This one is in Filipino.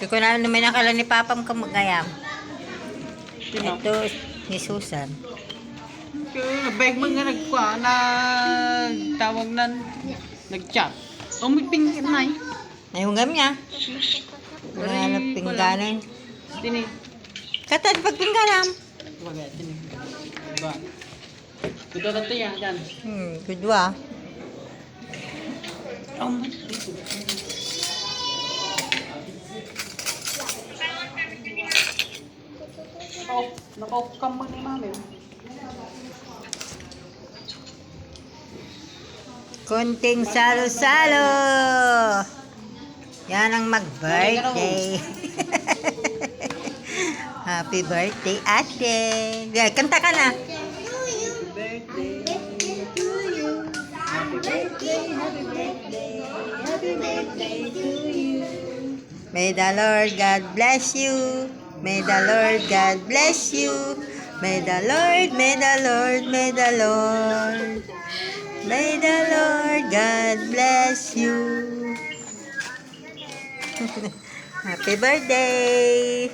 Kung naman nakala ni Papam kamagayam. Sino? Ito, ni Susan. Bag mo nga nagtawag na nag-chat. Umiping ka na eh. Nayunggam niya. Nangalap pingganan. Tini. Katad pagpingganam. Bagay, tini. Diba? Ito natin yan, dyan. Kudwa. Nakaukam mo ni mami. Kunting salo-salo. Yan ang mag-birthday. Happy birthday, ate. Kanta ka na. May the Lord God bless you. May the Lord God bless you. May the Lord, may the Lord, may the Lord. May the Lord God bless you. Happy birthday.